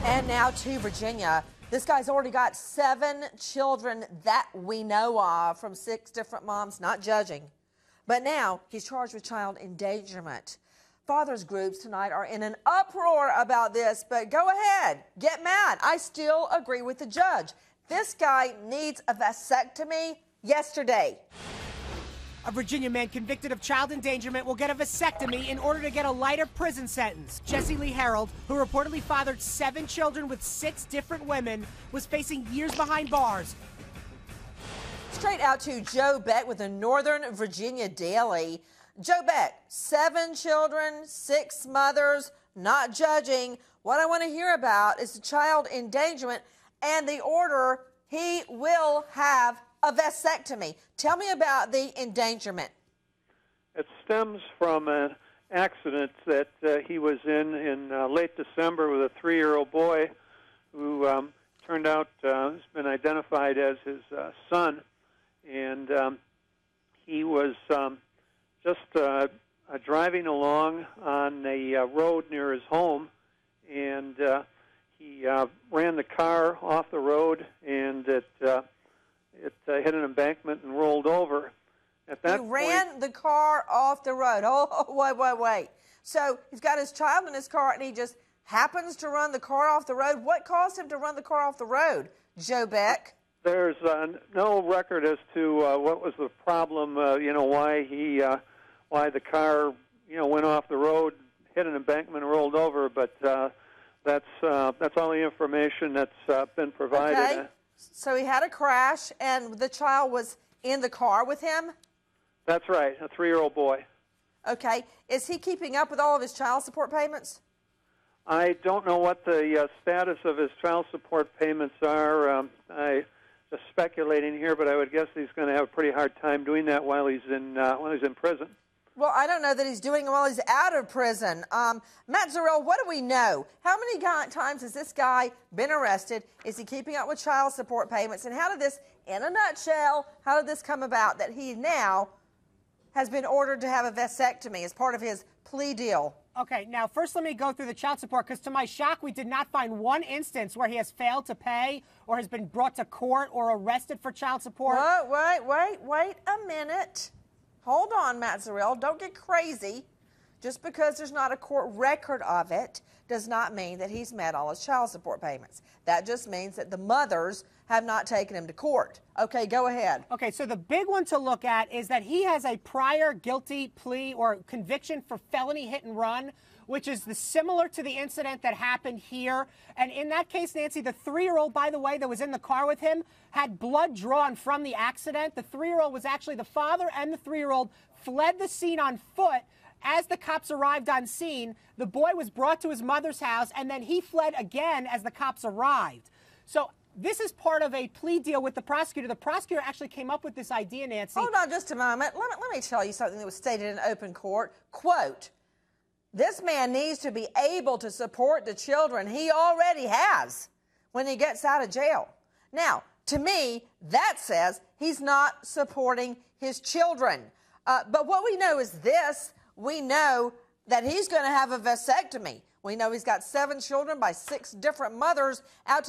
And now to Virginia. This guy's already got 7 children that we know of from 6 different moms, not judging. But now he's charged with child endangerment. Fathers groups tonight are in an uproar about this, but go ahead, get mad. I still agree with the judge. This guy needs a vasectomy yesterday. A Virginia man convicted of child endangerment will get a vasectomy in order to get a lighter prison sentence. Jesse Lee Harold, who reportedly fathered 7 children with 6 different women, was facing years behind bars. Straight out to Joe Beck with the Northern Virginia Daily. Joe Beck, 7 children, 6 mothers, not judging. What I want to hear about is the child endangerment and the order he will have a vasectomy. Tell me about the endangerment. It stems from an accident that he was in late December with a 3-year-old boy who turned out has been identified as his son. And he was just driving along on a road near his home, and he ran the car off the road, and it hit an embankment and rolled over. At that point, he ran the car off the road. Oh, wait. So he's got his child in his car, and he just happens to run the car off the road. What caused him to run the car off the road, Joe Beck? There's no record as to what was the problem. Why the car went off the road, hit an embankment, and rolled over. But that's all the information that's been provided. Okay. So he had a crash, and the child was in the car with him? That's right, a 3-year-old boy. Okay. Is he keeping up with all of his child support payments? I don't know what the status of his child support payments are. I just speculating here, but I would guess he's going to have a pretty hard time doing that while he's in prison. Well, I don't know that he's doing it while he's out of prison. Matt Zarrell, what do we know? How many times has this guy been arrested? Is he keeping up with child support payments? And how did this, in a nutshell, how did this come about that he now has been ordered to have a vasectomy as part of his plea deal? Okay, now first let me go through the child support, because to my shock, we did not find one instance where he has failed to pay or has been brought to court or arrested for child support. Wait a minute. Hold on, Matt Zarrell. Don't get crazy. Just because there's not a court record of it does not mean that he's met all his child support payments. That just means that the mothers have not taken him to court. Okay, go ahead. Okay, so the big one to look at is that he has a prior guilty plea or conviction for felony hit and run, which is similar to the incident that happened here. And in that case, Nancy, the 3-year-old, by the way, that was in the car with him had blood drawn from the accident. The 3-year-old was actually the father, and the 3-year-old fled the scene on foot. As the cops arrived on scene, the boy was brought to his mother's house, and then he fled again as the cops arrived. So this is part of a plea deal with the prosecutor. The prosecutor actually came up with this idea, Nancy. Hold on just a moment. Let me tell you something that was stated in open court. Quote, this man needs to be able to support the children he already has when he gets out of jail. Now, to me, that says he's not supporting his children. But what we know is this. We know that he's going to have a vasectomy. We know he's got 7 children by 6 different mothers out to